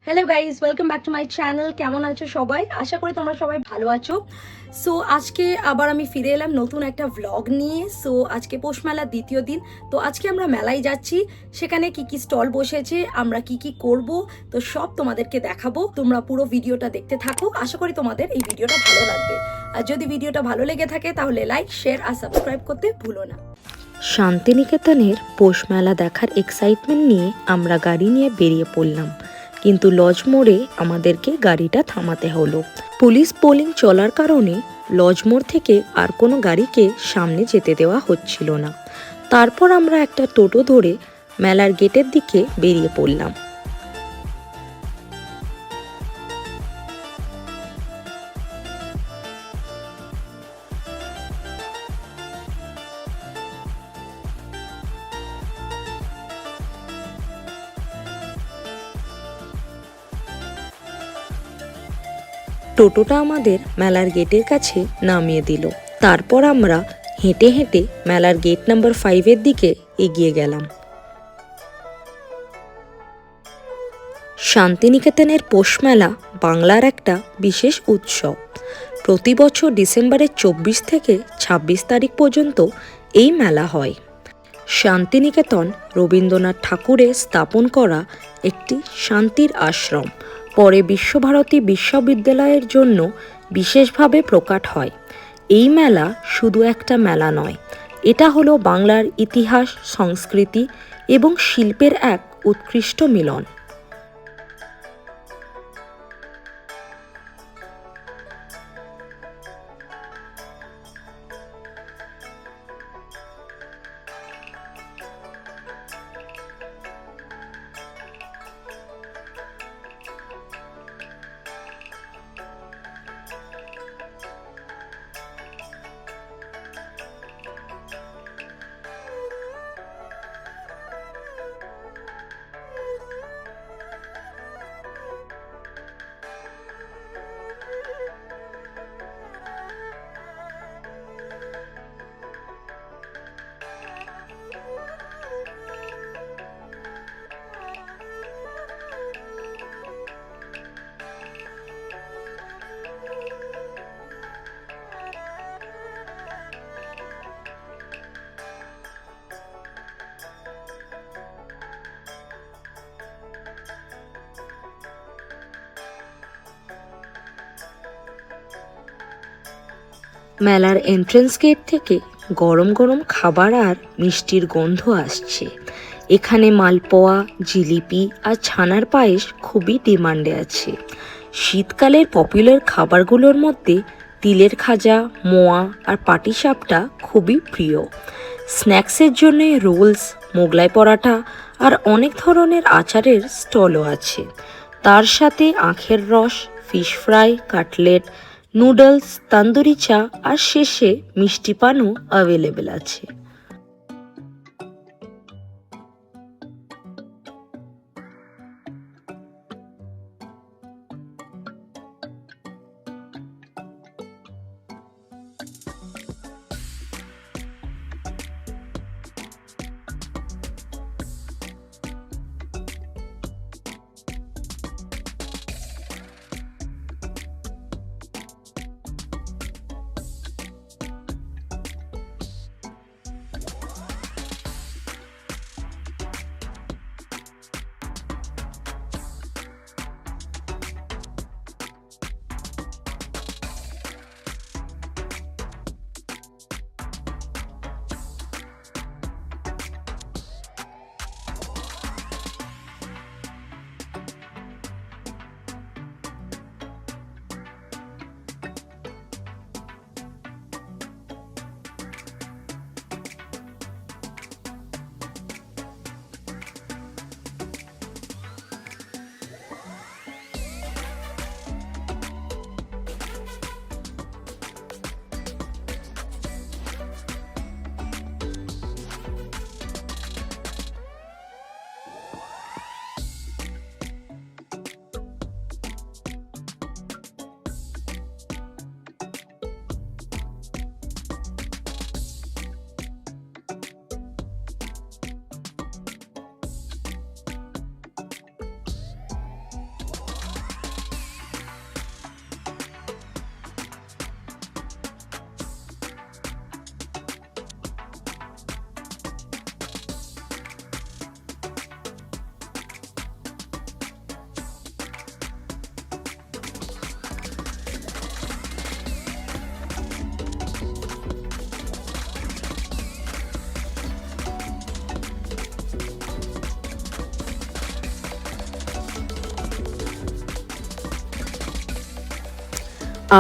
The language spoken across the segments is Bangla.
Hello guys, welcome back to my channel. কেমন আছো সবাই? আশা করি তোমরা সবাই ভালো আছো। সো আজকে আবার আমি ফিরে এলাম নতুন একটা ভ্লগ নিয়ে। সো আজকে পৌষ মেলার দ্বিতীয় দিন। তো আজকে আমরা মেলায় যাচ্ছি, সেখানে কি কি স্টল বসেছে, আমরা কি কি করব, তো সব তোমাদেরকে দেখাবো। তোমরা পুরো ভিডিওটা দেখতে থাকো, আশা করি তোমাদের এই ভিডিওটা ভালো লাগবে। আর যদি ভিডিওটা ভালো লেগে থাকে তাহলে লাইক, শেয়ার আর সাবস্ক্রাইব করতে ভুলো না। শান্তিনিকেতনের পৌষ মেলা দেখার এক্সাইটমেন্ট নিয়ে আমরা গাড়ি নিয়ে বেরিয়ে পড়লাম, কিন্তু লজ মোড়ে আমাদেরকে গাড়িটা থামাতে হলো। পুলিশ পোলিং চলার কারণে লজ মোড় থেকে আর কোনো গাড়িকে সামনে যেতে দেওয়া হচ্ছিল না। তারপর আমরা একটা টোটো ধরে মেলার গেটের দিকে বেরিয়ে পড়লাম। টোটোটা আমাদের মেলার গেটের কাছে নামিয়ে দিল। তারপর আমরা হেঁটে হেঁটে মেলার গেট নাম্বার 5-এর দিকে এগিয়ে গেলাম। শান্তিনিকেতনের পৌষ মেলা বাংলার একটা বিশেষ উৎসব। প্রতি বছর ডিসেম্বরের 24 থেকে 26 তারিখ পর্যন্ত এই মেলা হয়। শান্তিনিকেতন রবীন্দ্রনাথ ঠাকুরের স্থাপন করা একটি শান্তির আশ্রম। পরে বিশ্বভারতী বিশ্ববিদ্যালয়ের জন্য বিশেষভাবে প্রকাট হয়। এই মেলা শুধু একটা মেলা নয়, এটা হলো বাংলার ইতিহাস, সংস্কৃতি এবং শিল্পের এক উৎকৃষ্ট মিলন। মেলার এন্ট্রেন্স গেট থেকে গরম গরম খাবার আর মিষ্টির গন্ধ আসছে। এখানে মালপোয়া, জিলিপি আর ছানার পায়েস খুবই ডিমান্ডে আছে। শীতকালের পপুলার খাবারগুলোর মধ্যে তিলের খাজা, মোয়া আর পাটিসাপটা খুবই প্রিয়। স্ন্যাক্সের জন্য রোলস, মোগলাই পরাঠা আর অনেক ধরনের আচারের স্টলও আছে। তার সাথে আখের রস, fish fry, cutlet, noodles, tandoori চা আর শেষে মিষ্টি পানও অ্যাভেলেবেল আছে।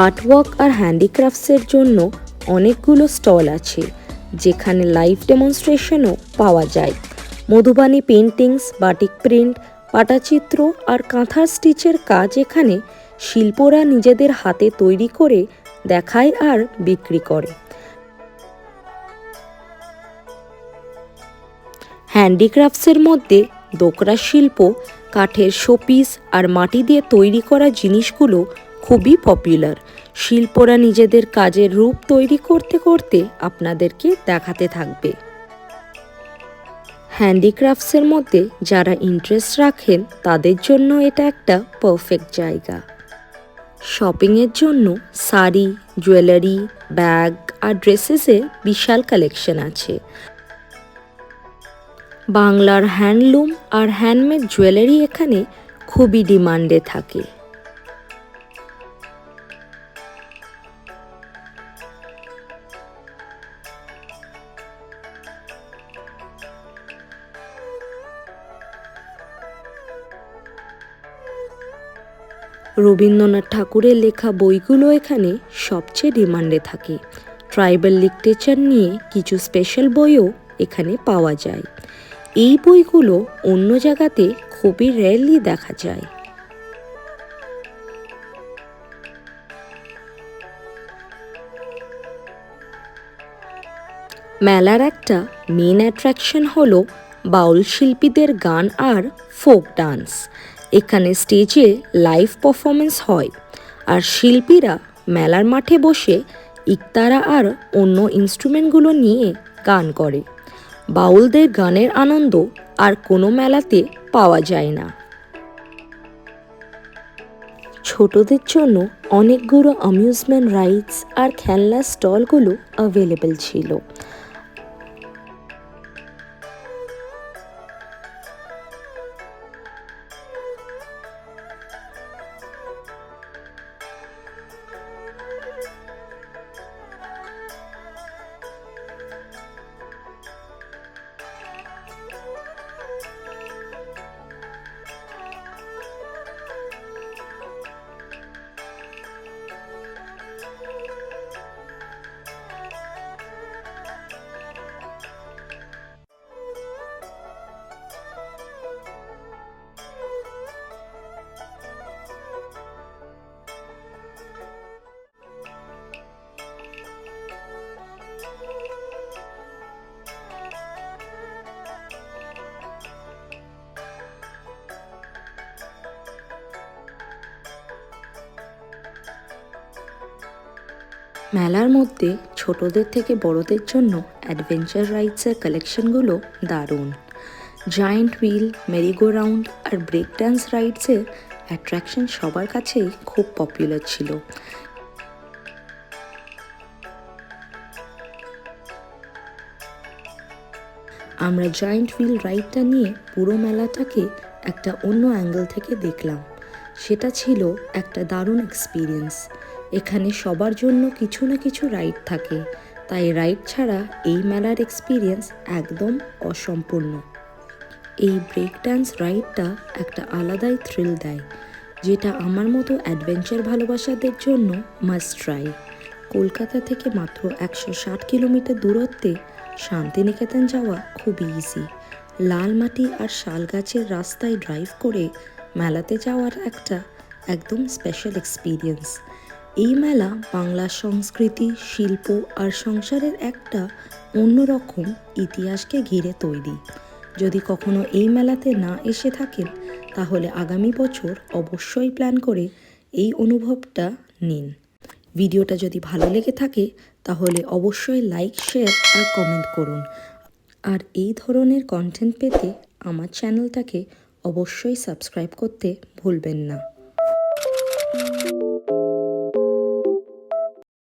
আর্টওয়ার্ক আর হ্যান্ডিক্রাফটসের জন্য অনেকগুলো স্টল আছে, যেখানে লাইভ ডেমনস্ট্রেশনও পাওয়া যায়। মধুবানী পেন্টিংস, বাটিক প্রিন্ট, পাটাচিত্র আর কাঁথা স্টিচের কাজ এখানে শিল্পরা নিজেদের হাতে তৈরি করে দেখায় আর বিক্রি করে। হ্যান্ডিক্রাফটসের মধ্যে দোকরা শিল্প, কাঠের শোপিস আর মাটি দিয়ে তৈরি করা জিনিসগুলো খুবই পপুলার। শিল্পরা নিজেদের কাজের রূপ তৈরি করতে করতে আপনাদেরকে দেখাতে থাকবে। হ্যান্ডিক্রাফটসের মধ্যে যারা ইন্টারেস্ট রাখেন তাদের জন্য এটা একটা পারফেক্ট জায়গা। শপিংয়ের জন্য শাড়ি, জুয়েলারি, ব্যাগ আর ড্রেসেসের বিশাল কালেকশন আছে। বাংলার হ্যান্ডলুম আর হ্যান্ডমেড জুয়েলারি এখানে খুবই ডিমান্ডে থাকে। রবীন্দ্রনাথ ঠাকুরের লেখা বইগুলো এখানে সবচেয়ে ডিমান্ডে থাকে। ট্রাইবাল লিটারেচার নিয়ে কিছু স্পেশাল বইও এখানে পাওয়া যায়। এই বইগুলো অন্য জায়গাতে খুবই রেয়ারলি দেখা যায়। মেলার একটা মেন অ্যাট্রাকশন হলো বাউল শিল্পীদের গান আর ফোক ডান্স। এখানে স্টেজে লাইভ পারফরমেন্স হয় আর শিল্পীরা মেলার মাঠে বসে ইকতারা আর অন্য ইনস্ট্রুমেন্টগুলো নিয়ে গান করে। বাউলদের গানের আনন্দ আর কোনো মেলাতে পাওয়া যায় না। ছোটদের জন্য অনেকগুলো অ্যামিউজমেন্ট রাইডস আর খেলনার স্টলগুলো অ্যাভেলেবেল ছিল। মেলার মধ্যে ছোটদের থেকে বড়দের জন্য অ্যাডভেঞ্চার রাইডসের কালেকশনগুলো দারুণ। জায়ান্ট হুইল, মেরিগো রাউন্ড আর ব্রেক ডান্স রাইডসের অ্যাট্রাকশন সবার কাছেই খুব পপুলার ছিল। আমরা জায়ান্ট হুইল রাইডটা নিয়ে পুরো মেলাটাকে একটা অন্য অ্যাঙ্গেল থেকে দেখলাম। সেটা ছিল একটা দারুণ এক্সপিরিয়েন্স। এখানে সবার জন্য কিছু না কিছু রাইড থাকে, তাই রাইড ছাড়া এই মেলার এক্সপিরিয়েন্স একদম অসম্পূর্ণ। এই ব্রেক ডান্স রাইডটা একটা আলাদাই থ্রিল দেয়, যেটা আমার মতো অ্যাডভেঞ্চার ভালোবাসাদের জন্য মাস্ট ট্রাই। কলকাতা থেকে মাত্র 160 কিলোমিটার দূরত্বে শান্তিনিকেতন যাওয়া খুবই ইজি। লাল মাটি আর শাল গাছের রাস্তায় ড্রাইভ করে মেলাতে যাওয়ার একটা একদম স্পেশাল এক্সপিরিয়েন্স। এই মেলা বাংলা সংস্কৃতি, শিল্প আর সংসারের একটা অন্যরকম ইতিহাসকে ঘিরে তৈরি। যদি কখনো এই মেলাতে না এসে থাকেন তাহলে আগামী বছর অবশ্যই প্ল্যান করে এই অনুভবটা নিন। ভিডিওটা যদি ভালো লেগে থাকে তাহলে অবশ্যই লাইক, শেয়ার আর কমেন্ট করুন। আর এই ধরনের কন্টেন্ট পেতে আমার চ্যানেলটাকে অবশ্যই সাবস্ক্রাইব করতে ভুলবেন না।